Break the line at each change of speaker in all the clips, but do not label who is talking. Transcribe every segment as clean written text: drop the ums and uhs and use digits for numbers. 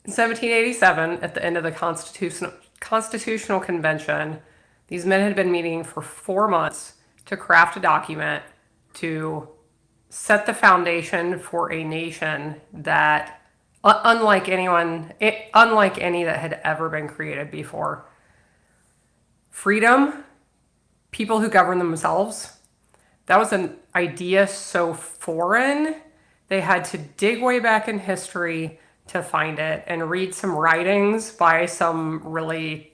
In 1787, at the end of the Constitutional Convention, these men had been meeting for 4 months to craft a document to set the foundation for a nation that, unlike any that had ever been created before. Freedom, people who govern themselves. That was an idea so foreign, they had to dig way back in history to find it and read some writings by some really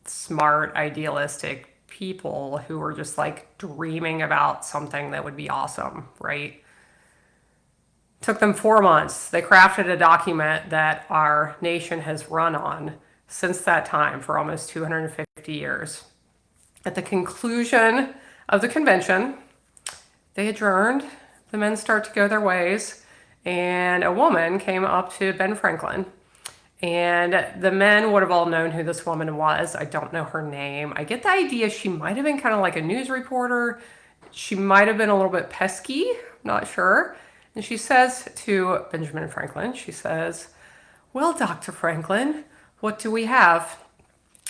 smart, idealistic people who were just like dreaming about something that would be awesome, right? Took them 4 months. They crafted a document that our nation has run on since that time for almost 250 years. At the conclusion of the convention, they adjourned. The men start to go their ways, and a woman came up to Ben Franklin. And the men would have all known who this woman was. I don't know her name. I get the idea she might have been kind of like a news reporter. She might have been a little bit pesky, I'm not sure. And she says to Benjamin Franklin, she says, "Well, Dr. Franklin, what do we have?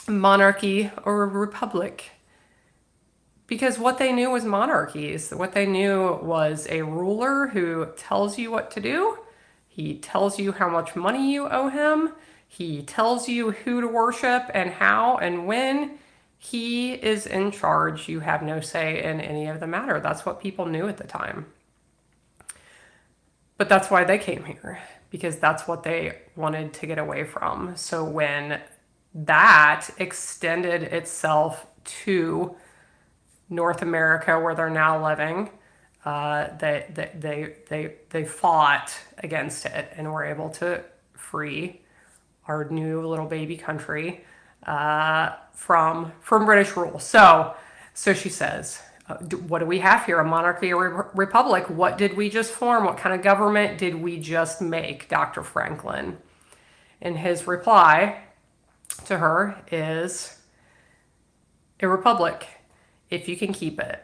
Monarchy or a republic?" Because what they knew was monarchies. What they knew was a ruler who tells you what to do. He tells you how much money you owe him. He tells you who to worship and how and when. He is in charge. You have no say in any of the matter. That's what people knew at the time. But that's why they came here, because that's what they wanted to get away from. So when that extended itself to North America, where they're now living, they fought against it and were able to free our new little baby country from British rule. So she says, what do we have here? A monarchy or republic? What did we just form? What kind of government did we just make, Dr. Franklin? And his reply to her is a republic, if you can keep it.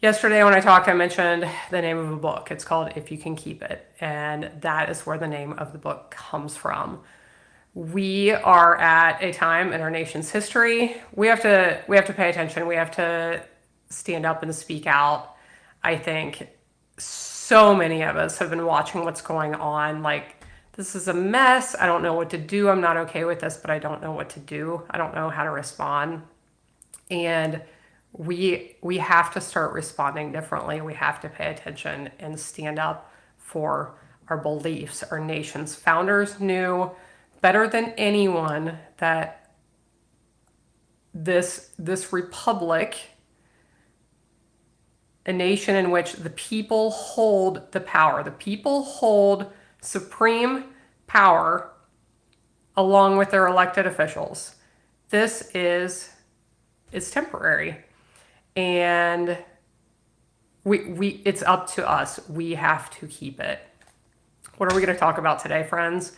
Yesterday when I talked, I mentioned the name of a book. It's called If You Can Keep It. And that is where the name of the book comes from. We are at a time in our nation's history. We have to pay attention. We have to stand up and speak out. I think so many of us have been watching what's going on. Like, this is a mess. I don't know what to do. I'm not okay with this, but I don't know what to do. I don't know how to respond. And we have to start responding differently. We have to pay attention and stand up for our beliefs. Our nation's founders knew better than anyone that this republic, a nation in which the people hold the power, the people hold supreme power along with their elected officials. This is temporary, and it's up to us. We have to keep it. What are we going to talk about today, friends?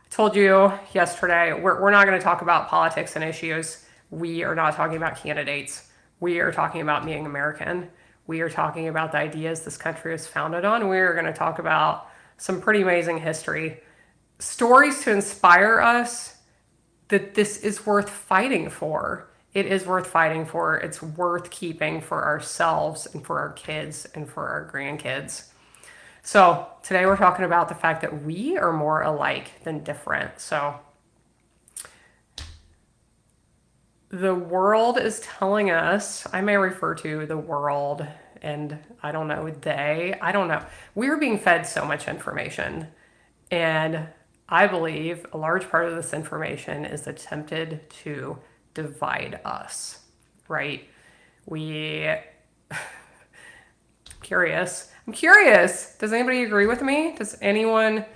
I told you yesterday, we're not going to talk about politics and issues. We are not talking about candidates. We are talking about being American. We are talking about the ideas this country is founded on. We are going to talk about some pretty amazing history, stories to inspire us that this is worth fighting for. It is worth fighting for. It's worth keeping for ourselves and for our kids and for our grandkids. So today we're talking about the fact that we are more alike than different. So the world is telling us, I may refer to the world and I don't know, I don't know. We're being fed so much information, and I believe a large part of this information is attempted to divide us, right? I'm curious. Does anybody agree with me? Does anyone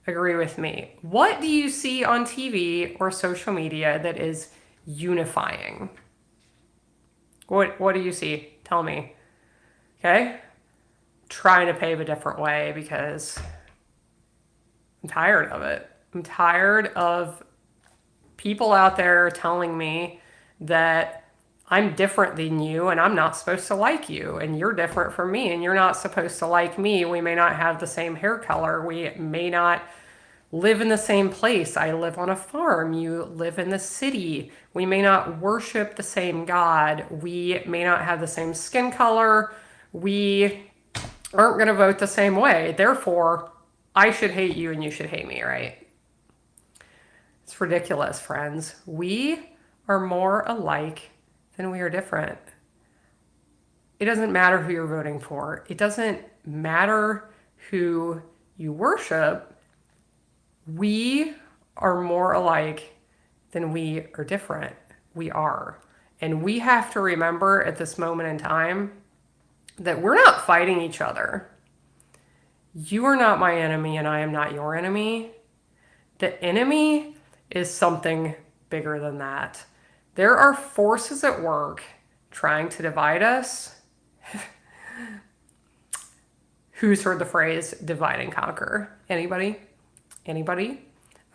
agree with me? What do you see on TV or social media that is unifying? What do you see? Tell me. Okay? Trying to pave a different way because I'm tired of it. I'm tired of people out there telling me that I'm different than you and I'm not supposed to like you, and you're different from me and you're not supposed to like me. We may not have the same hair color. We may not live in the same place. I live on a farm. You live in the city. We may not worship the same God. We may not have the same skin color. We aren't going to vote the same way. Therefore, I should hate you and you should hate me, right? It's ridiculous, friends. We are more alike than we are different. It doesn't matter who you're voting for. It doesn't matter who you worship. We are more alike than we are different. We are. And we have to remember at this moment in time that we're not fighting each other. You are not my enemy and I am not your enemy. The enemy is something bigger than that. There are forces at work trying to divide us. Who's heard the phrase divide and conquer? Anybody? Anybody?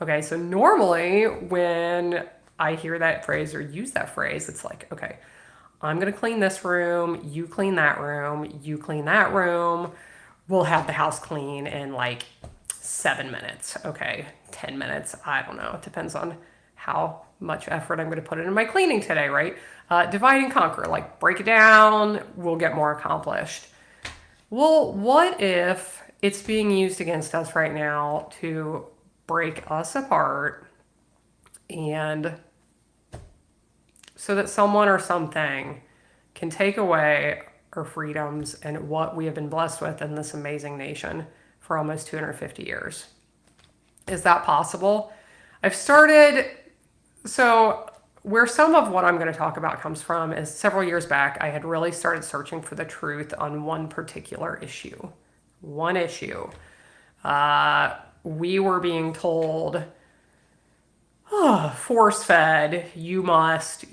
Okay, so normally when I hear that phrase or use that phrase, it's like, okay, I'm gonna clean this room, you clean that room, you clean that room. We'll have the house clean in like 7 minutes, okay, 10 minutes, I don't know. It depends on how much effort I'm gonna put into my cleaning today, right? Divide and conquer, like break it down, we'll get more accomplished. Well, what if it's being used against us right now to break us apart and so that someone or something can take away our freedoms and what we have been blessed with in this amazing nation for almost 250 years? Is that possible? So where some of what I'm going to talk about comes from is several years back, I had really started searching for the truth on one particular issue. One issue. We were being told, force fed, you must,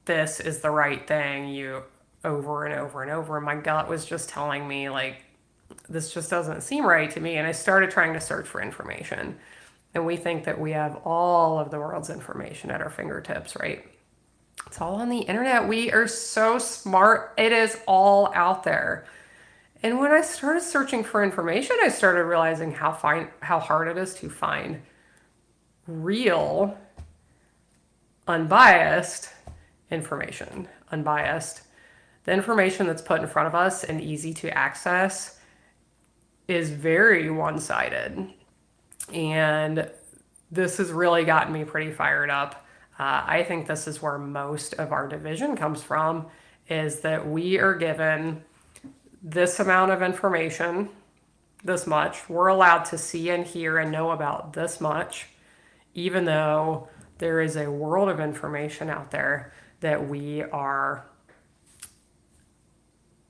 this is the right thing, over and over and over. And my gut was just telling me, like, this just doesn't seem right to me. And I started trying to search for information. And we think that we have all of the world's information at our fingertips, right? It's all on the internet. We are so smart. It is all out there. And when I started searching for information, I started realizing how hard it is to find real, unbiased information. Unbiased. The information that's put in front of us and easy to access is very one-sided. And this has really gotten me pretty fired up. I think this is where most of our division comes from, is that we are given this amount of information, this much. We're allowed to see and hear and know about this much, even though there is a world of information out there that we are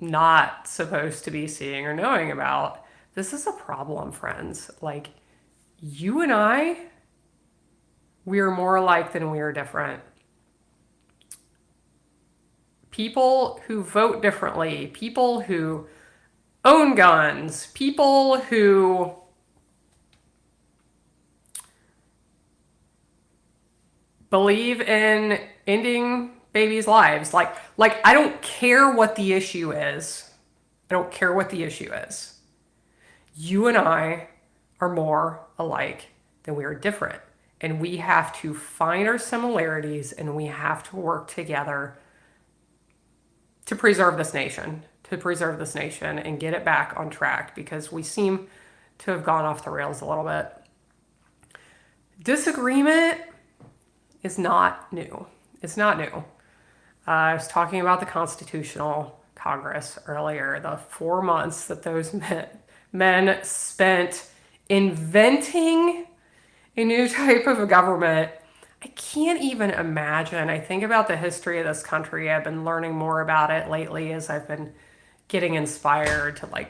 not supposed to be seeing or knowing about. This is a problem, friends. Like, you and I, we are more alike than we are different. People who vote differently, people who own guns, people who believe in ending babies' lives. Like I don't care what the issue is. I don't care what the issue is. You and I are more alike than we are different. And we have to find our similarities and we have to work together to preserve this nation, and get it back on track, because we seem to have gone off the rails a little bit. Disagreement is not new. It's not new. I was talking about the Constitutional Congress earlier, the 4 months that those men spent inventing a new type of a government. I can't even imagine. I think about the history of this country. I've been learning more about it lately as I've been getting inspired to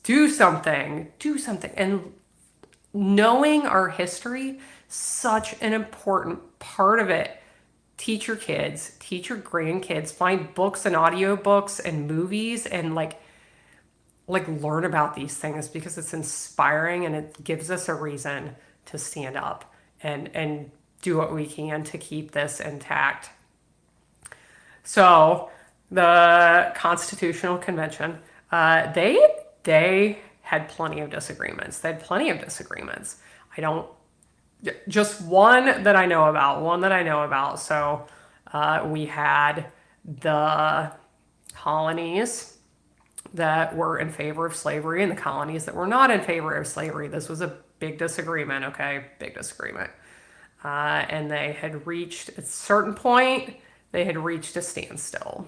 do something. And knowing our history, such an important part of it. Teach your kids, teach your grandkids, find books and audiobooks and movies and learn about these things, because it's inspiring and it gives us a reason to stand up and do what we can to keep this intact. So the Constitutional Convention, they had plenty of disagreements. They had plenty of disagreements. I don't, just one that I know about. So we had the colonies that were in favor of slavery and the colonies that were not in favor of slavery. This was a big disagreement, okay? Big disagreement. And they had reached, at a certain point, they had reached a standstill.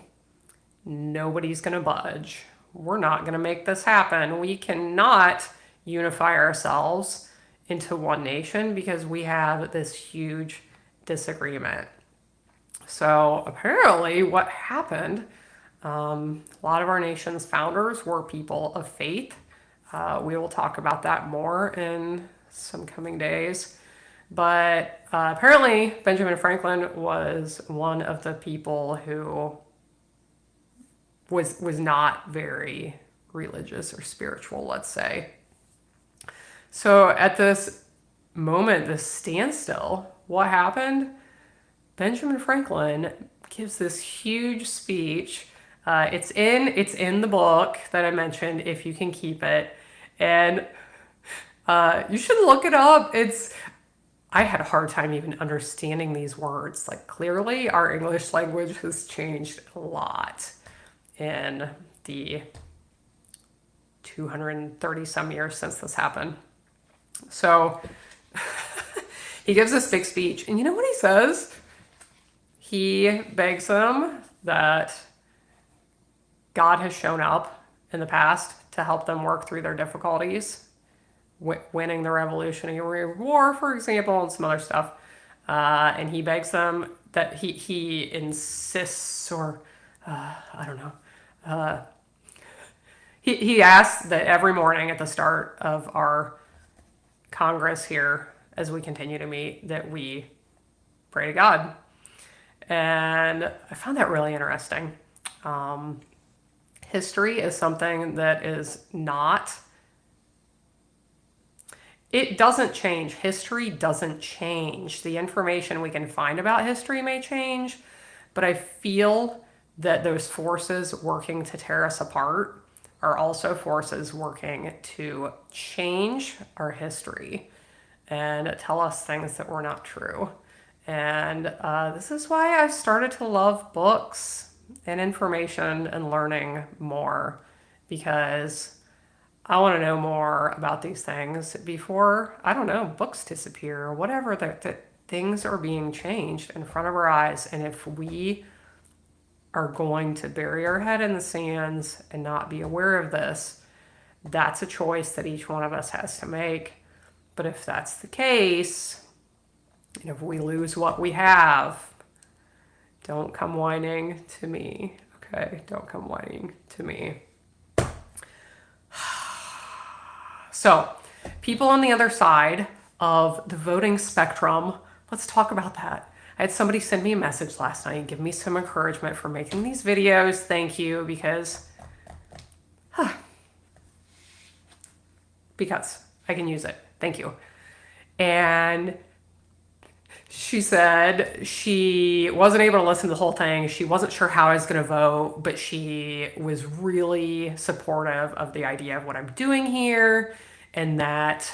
Nobody's going to budge. We're not going to make this happen. We cannot unify ourselves into one nation because we have this huge disagreement. So apparently what happened, a lot of our nation's founders were people of faith. We will talk about that more in some coming days. But apparently Benjamin Franklin was one of the people who was not very religious or spiritual, let's say. So at this moment, this standstill, what happened? Benjamin Franklin gives this huge speech. It's in the book that I mentioned, If You Can Keep It, and you should look it up. I had a hard time even understanding these words. Like, clearly, our English language has changed a lot in the 230 some years since this happened. So he gives this big speech, and you know what he says? He begs them that God has shown up in the past to help them work through their difficulties, winning the Revolutionary War, for example, and some other stuff. And he begs them that he insists, or I don't know. He asks that every morning at the start of our Congress here, as we continue to meet, that we pray to God. And I found that really interesting. History is something that is not, it doesn't change. History doesn't change. The information we can find about history may change, but I feel that those forces working to tear us apart are also forces working to change our history and tell us things that were not true. And this is why I've started to love books and information and learning more, because I want to know more about these things before, I don't know, books disappear or whatever, that things are being changed in front of our eyes. And if we are going to bury our head in the sands and not be aware of this, that's a choice that each one of us has to make. But if that's the case, and if we lose what we have, don't come whining to me, okay? Don't come whining to me. So, people on the other side of the voting spectrum, let's talk about that. I had somebody send me a message last night and give me some encouragement for making these videos. Thank you, because I can use it. Thank you. And she said she wasn't able to listen to the whole thing. She wasn't sure how I was going to vote, but she was really supportive of the idea of what I'm doing here, and that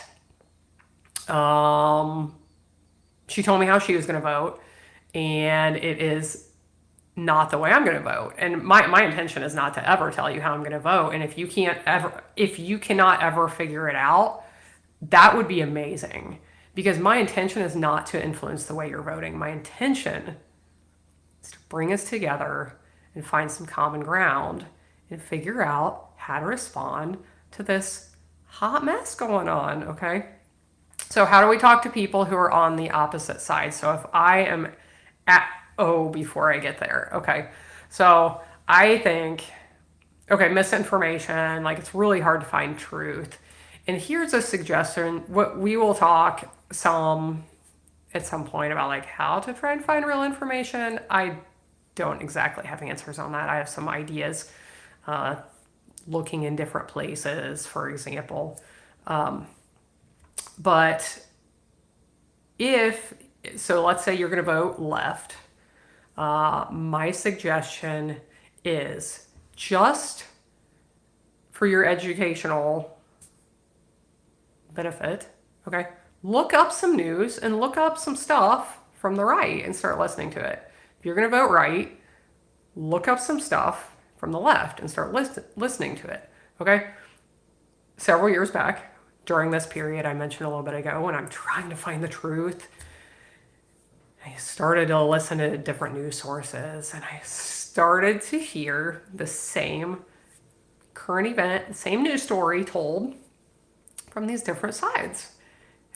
she told me how she was going to vote, and it is not the way I'm going to vote. And my intention is not to ever tell you how I'm going to vote. And if you cannot ever figure it out, that would be amazing. Because my intention is not to influence the way you're voting. My intention is to bring us together and find some common ground and figure out how to respond to this hot mess going on, okay? So how do we talk to people who are on the opposite side? So if I am before I get there, okay? So I think, okay, misinformation, like, it's really hard to find truth. And here's a suggestion. What we will talk at some point about, like, how to try and find real information. I don't exactly have answers on that. I have some ideas, looking in different places, for example. But let's say you're going to vote left. My suggestion is, just for your educational benefit, okay, look up some news and look up some stuff from the right and start listening to it. If you're going to vote right, look up some stuff from the left and start listening to it, okay? Several years back, during this period I mentioned a little bit ago, when I'm trying to find the truth, I started to listen to different news sources and I started to hear the same current event, the same news story told from these different sides.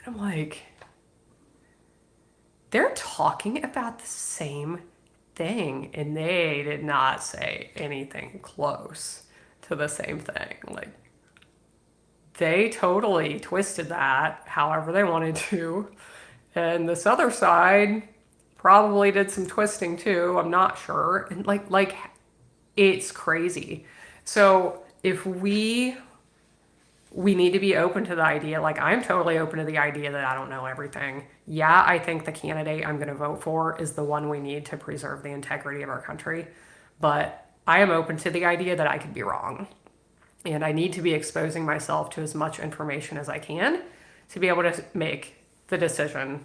And I'm like, they're talking about the same thing and they did not say anything close to the same thing. Like, they totally twisted that however they wanted to. And this other side probably did some twisting too. I'm not sure. And like it's crazy. So if we need to be open to the idea, like I'm totally open to the idea that I don't know everything. Yeah, I think the candidate I'm going to vote for is the one we need to preserve the integrity of our country. But I am open to the idea that I could be wrong. And I need to be exposing myself to as much information as I can to be able to make the decision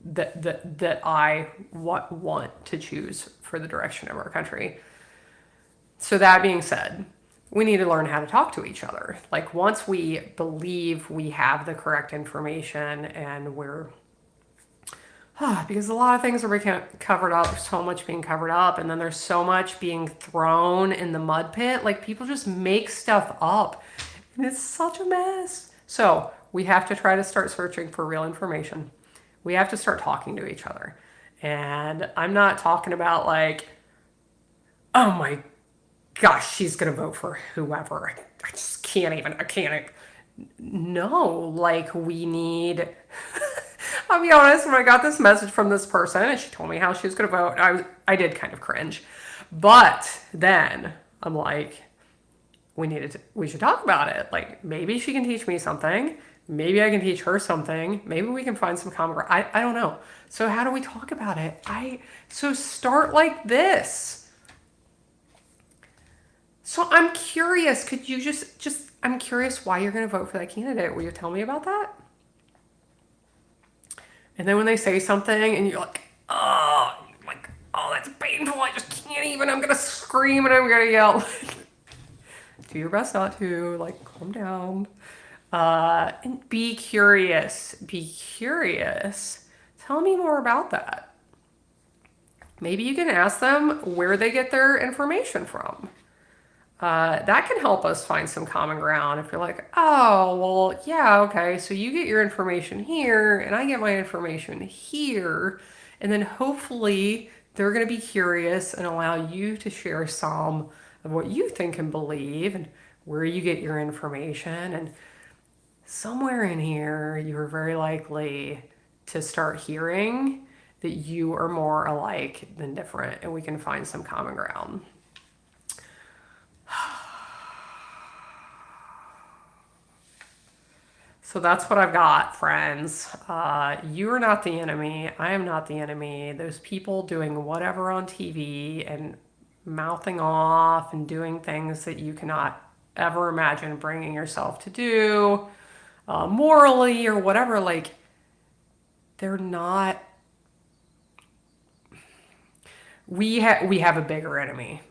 that I want to choose for the direction of our country. So that being said, we need to learn how to talk to each other. Like once we believe we have the correct information and we're because a lot of things are being covered up. There's so much being covered up, and then there's so much being thrown in the mud pit. Like people just make stuff up, and it's such a mess. So we have to try to start searching for real information. We have to start talking to each other, and I'm not talking about like, oh my gosh, she's gonna vote for whoever. I just can't even. I can't. No, like we need. I'll be honest, when I got this message from this person and she told me how she was going to vote, I did kind of cringe. But then I'm like, we should talk about it. Like maybe she can teach me something. Maybe I can teach her something. Maybe we can find some common ground. I don't know. So how do we talk about it? So start like this. So I'm curious, could you just I'm curious why you're going to vote for that candidate. Will you tell me about that? And then when they say something and you're like, oh, that's painful. I just can't even. I'm going to scream and I'm going to yell. Do your best not to. Like, calm down. And be curious. Be curious. Tell me more about that. Maybe you can ask them where they get their information from. That can help us find some common ground. If you're like, oh, well, yeah, okay, so you get your information here and I get my information here. And then hopefully they're going to be curious and allow you to share some of what you think and believe and where you get your information. And somewhere in here, you're very likely to start hearing that you are more alike than different and we can find some common ground. So that's what I've got, friends. You are not the enemy. I am not the enemy. Those people doing whatever on TV and mouthing off and doing things that you cannot ever imagine bringing yourself to do morally or whatever, like, they're not. We have a bigger enemy,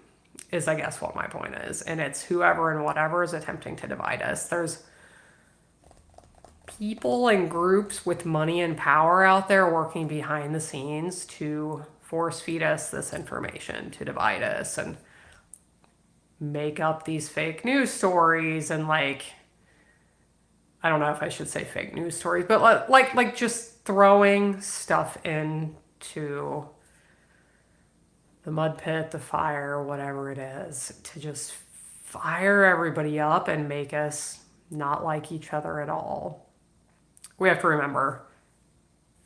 is I guess what my point is. And it's whoever and whatever is attempting to divide us. There's people and groups with money and power out there working behind the scenes to force feed us this information, to divide us and make up these fake news stories and like, I don't know if I should say fake news stories, but like just throwing stuff into the mud pit, the fire, whatever it is, to just fire everybody up and make us not like each other at all. We have to remember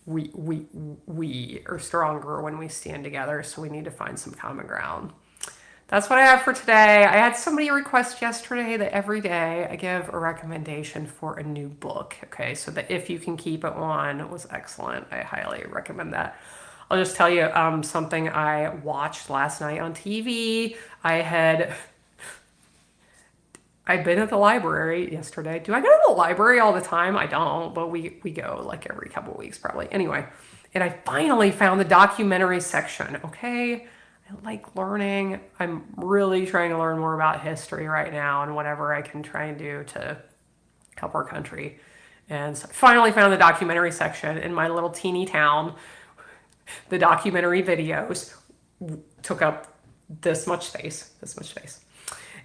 we are stronger when we stand together, so we need to find some common ground. That's what I have for today. I had somebody request yesterday that every day I give a recommendation for a new book. Okay, so the If You Can Keep It One was excellent. I highly recommend that. I'll just tell you something I watched last night on TV. I've been at the library yesterday. Do I go to the library all the time? I don't, but we go like every couple of weeks probably. Anyway, and I finally found the documentary section. Okay, I like learning. I'm really trying to learn more about history right now and whatever I can try and do to help our country. And so I finally found the documentary section in my little teeny town. The documentary videos took up this much space, this much space.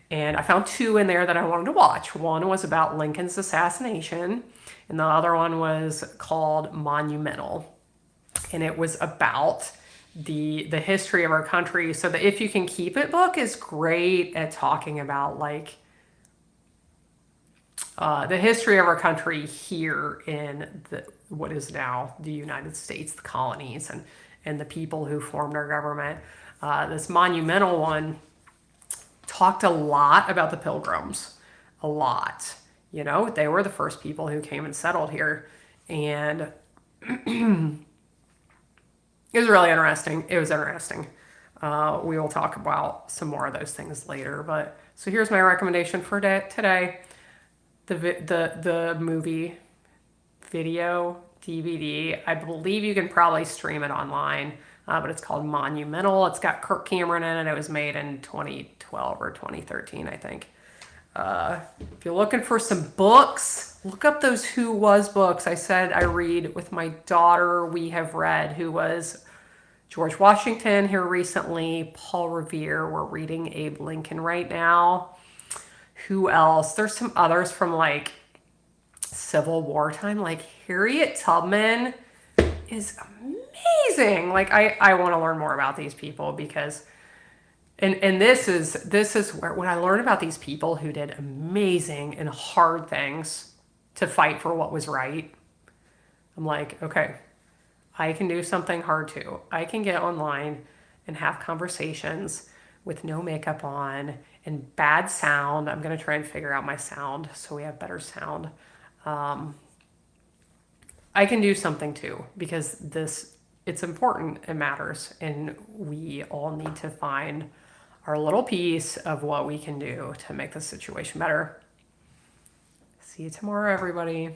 And I found two in there that I wanted to watch. One was about Lincoln's assassination, and the other one was called Monumental. And it was about the history of our country. So the If You Can Keep It book is great at talking about like the history of our country here in what is now the United States, the colonies, and the people who formed our government. This Monumental one talked a lot about the Pilgrims, a lot. You know, they were the first people who came and settled here, and it was really interesting. It was interesting. We will talk about some more of those things later. But so here's my recommendation for today: the movie video DVD. I believe you can probably stream it online, but it's called Monumental. It's got Kirk Cameron in it. It was made in 2012 or 2013, I think. If you're looking for some books, look up those Who Was books. I said I read with my daughter. We have read Who Was George Washington here recently, Paul Revere. We're reading Abe Lincoln right now. Who else? There's some others from like Civil War time, like Harriet Tubman is amazing. Like I want to learn more about these people because and this is where when I learned about these people who did amazing and hard things to fight for what was right, I'm like, okay, I can do something hard too. I can get online and have conversations with no makeup on and bad sound. I'm going to try and figure out my sound so we have better sound. I can do something too because it's important, it matters, and we all need to find our little piece of what we can do to make the situation better. See you tomorrow, everybody.